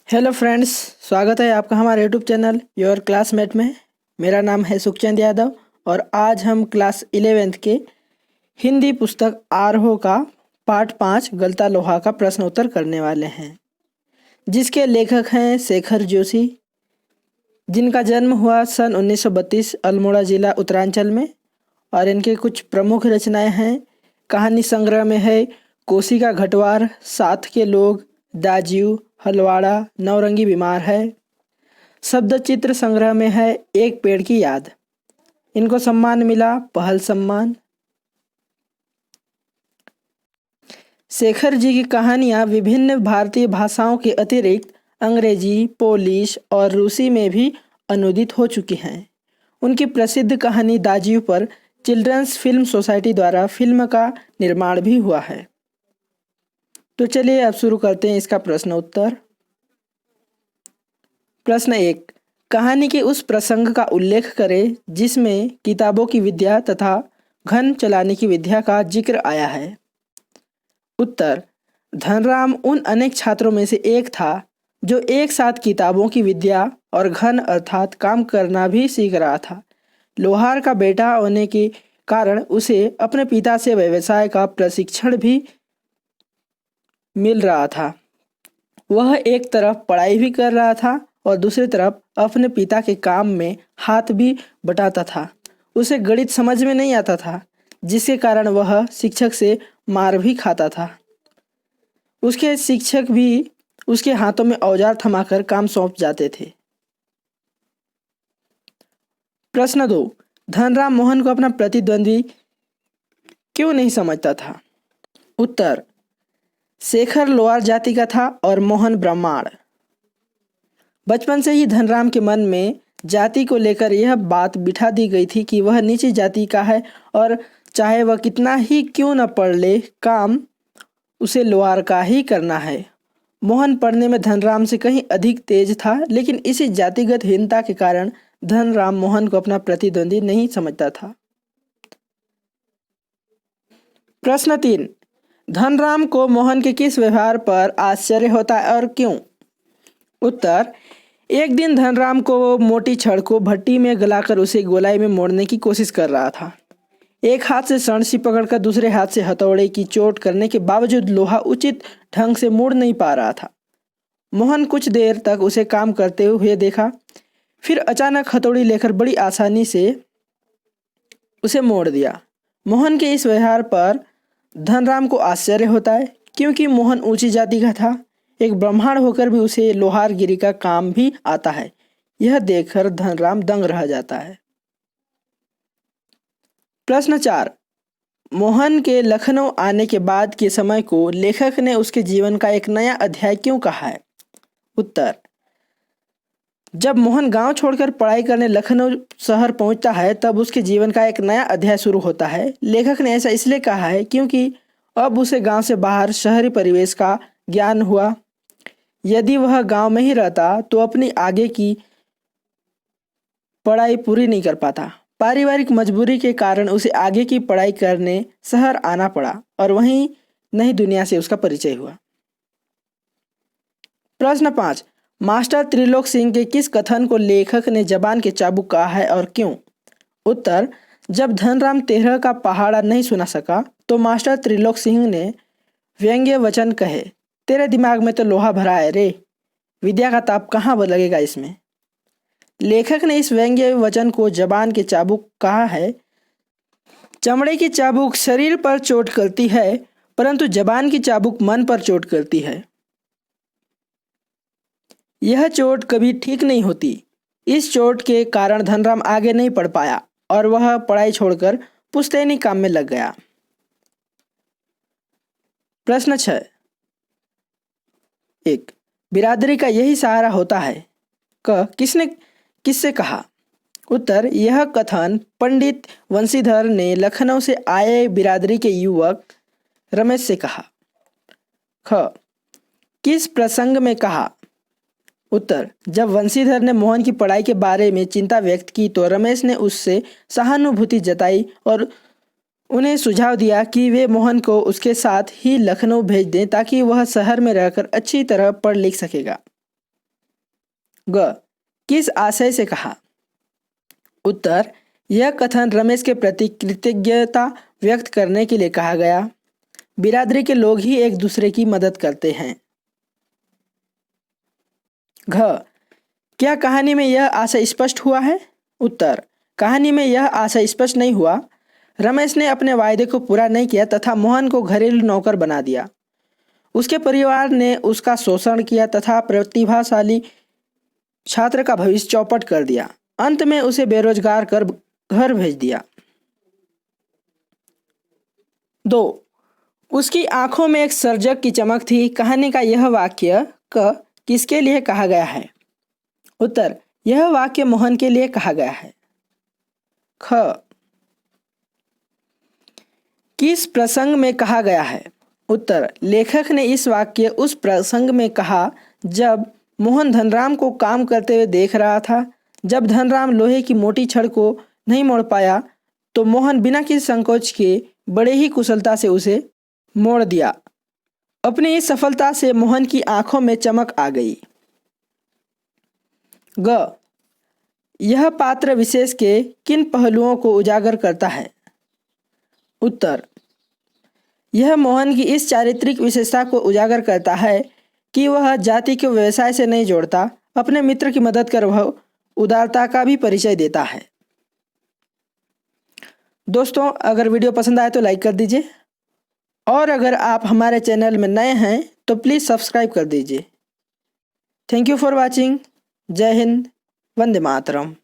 Hello friends, स्वागत है आपका हमारे यूट्यूब चैनल योर क्लासमेट में। मेरा नाम है सुखचंद यादव और आज हम क्लास 11th के हिंदी पुस्तक आरोह का पाठ 5 गलता लोहा का प्रश्न उत्तर करने वाले हैं, जिसके लेखक हैं शेखर जोशी, जिनका जन्म हुआ सन 1932 अल्मोड़ा जिला उत्तरांचल में। और इनके कुछ प्रमुख रचनाएं हैं। कहानी संग्रह में है कोसी का घटवार, साथ के लोग, दाजियो, हलवाड़ा, नौरंगी बीमार है। शब्द चित्र संग्रह में है एक पेड़ की याद। इनको सम्मान मिला पहल सम्मान। शेखर जी की कहानियाँ विभिन्न भारतीय भाषाओं के अतिरिक्त अंग्रेजी, पोलिश और रूसी में भी अनुदित हो चुकी हैं। उनकी प्रसिद्ध कहानी दाजियो पर चिल्ड्रंस फिल्म सोसाइटी द्वारा फिल्म का निर्माण भी हुआ है। तो चलिए अब शुरू करते हैं इसका प्रश्न उत्तर। प्रश्न 1, कहानी के उस प्रसंग का उल्लेख करें जिसमें किताबों की विद्या तथा घन चलाने की विद्या का जिक्र आया है। उत्तर, धनराम उन अनेक छात्रों में से एक था जो एक साथ किताबों की विद्या और घन अर्थात काम करना भी सीख रहा था। लोहार का बेटा होने के कारण उसे अपने पिता से व्यवसाय का प्रशिक्षण भी मिल रहा था। वह एक तरफ पढ़ाई भी कर रहा था और दूसरी तरफ अपने पिता के काम में हाथ भी बटाता था। उसे गणित समझ में नहीं आता था, जिसके कारण वह शिक्षक से मार भी खाता था। उसके शिक्षक भी उसके हाथों में औजार थमाकर काम सौंप जाते थे। प्रश्न 2, धनराम मोहन को अपना प्रतिद्वंदी क्यों नहीं समझता था। उत्तर, शेखर लोहार जाति का था और मोहन ब्राह्मण। बचपन से ही धनराम के मन में जाति को लेकर यह बात बिठा दी गई थी कि वह नीची जाति का है और चाहे वह कितना ही क्यों न पढ़ ले, काम उसे लोहार का ही करना है। मोहन पढ़ने में धनराम से कहीं अधिक तेज था, लेकिन इसी जातिगत हीनता के कारण धनराम मोहन को अपना प्रतिद्वंदी नहीं समझता था। प्रश्न 3, धनराम को मोहन के किस व्यवहार पर आश्चर्य होता है और क्यों। उत्तर, एक दिन धनराम को मोटी छड़ को भट्टी में गलाकर उसे गोलाई में मोड़ने की कोशिश कर रहा था। एक हाथ से सणसी पकड़कर दूसरे हाथ से हथौड़े की चोट करने के बावजूद लोहा उचित ढंग से मोड़ नहीं पा रहा था। मोहन कुछ देर तक उसे काम करते हुए देखा, फिर अचानक हथौड़ी लेकर बड़ी आसानी से उसे मोड़ दिया। मोहन के इस व्यवहार पर धनराम को आश्चर्य होता है, क्योंकि मोहन ऊंची जाति का था। एक ब्राह्मण होकर भी उसे लोहारगिरी का काम भी आता है। यह देखकर धनराम दंग रह जाता है। प्रश्न 4, मोहन के लखनऊ आने के बाद के समय को लेखक ने उसके जीवन का एक नया अध्याय क्यों कहा है। उत्तर, जब मोहन गांव छोड़कर पढ़ाई करने लखनऊ शहर पहुंचता है तब उसके जीवन का एक नया अध्याय शुरू होता है। लेखक ने ऐसा इसलिए कहा है क्योंकि अब उसे गांव से बाहर शहरी परिवेश का ज्ञान हुआ। यदि वह गांव में ही रहता तो अपनी आगे की पढ़ाई पूरी नहीं कर पाता। पारिवारिक मजबूरी के कारण उसे आगे की पढ़ाई करने शहर आना पड़ा और वहीं नई दुनिया से उसका परिचय हुआ। प्रश्न 5, मास्टर त्रिलोक सिंह के किस कथन को लेखक ने जबान के चाबुक कहा है और क्यों। उत्तर, जब धनराम 13 का पहाड़ा नहीं सुना सका तो मास्टर त्रिलोक सिंह ने व्यंग्य वचन कहे, तेरे दिमाग में तो लोहा भरा है रे, विद्या का ताप कहाँ लगेगा इसमें। लेखक ने इस व्यंग्य वचन को जबान के चाबुक कहा है। चमड़े की चाबुक शरीर पर चोट करती है, परंतु जबान की चाबुक मन पर चोट करती है। यह चोट कभी ठीक नहीं होती। इस चोट के कारण धनराम आगे नहीं पढ़ पाया और वह पढ़ाई छोड़कर पुश्तैनी काम में लग गया। प्रश्न 6, 1, बिरादरी का यही सहारा होता है किसने किससे कहा। उत्तर, यह कथन पंडित वंशीधर ने लखनऊ से आए बिरादरी के युवक रमेश से कहा। किस प्रसंग में कहा। उत्तर, जब वंशीधर ने मोहन की पढ़ाई के बारे में चिंता व्यक्त की तो रमेश ने उससे सहानुभूति जताई और उन्हें सुझाव दिया कि वे मोहन को उसके साथ ही लखनऊ भेज दें ताकि वह शहर में रहकर अच्छी तरह पढ़ लिख सकेगा। ग किस आशय से कहा? उत्तर यह कथन रमेश के प्रति कृतज्ञता व्यक्त करने के लिए कहा गया। बिरादरी के लोग ही एक दूसरे की मदद करते हैं। घ क्या कहानी में यह आशय स्पष्ट हुआ है? उत्तर कहानी में यह आशय स्पष्ट नहीं हुआ। रमेश ने अपने वायदे को पूरा नहीं किया तथा मोहन को घरेलू नौकर बना दिया। उसके परिवार ने उसका शोषण किया तथा प्रतिभाशाली छात्र का भविष्य चौपट कर दिया। अंत में उसे बेरोजगार कर घर भेज दिया। 2. उसकी आंखों में एक सर्जक की चमक थी। कहानी का यह वाक्य किसके लिए कहा गया है? उत्तर यह वाक्य मोहन के लिए कहा गया है। ख किस प्रसंग में कहा गया है? उत्तर लेखक ने इस वाक्य उस प्रसंग में कहा जब मोहन धनराम को काम करते हुए देख रहा था। जब धनराम लोहे की मोटी छड़ को नहीं मोड़ पाया तो मोहन बिना किसी संकोच के बड़े ही कुशलता से उसे मोड़ दिया। अपनी इस सफलता से मोहन की आंखों में चमक आ गई। ग यह पात्र विशेष के किन पहलुओं को उजागर करता है? उत्तर यह मोहन की इस चारित्रिक विशेषता को उजागर करता है कि वह जाति को व्यवसाय से नहीं जोड़ता। अपने मित्र की मदद कर वह उदारता का भी परिचय देता है। दोस्तों अगर वीडियो पसंद आए तो लाइक कर दीजिए और अगर आप हमारे चैनल में नए हैं तो प्लीज़ सब्सक्राइब कर दीजिए। Thank you for watching. जय हिंद, वंदे मातरम।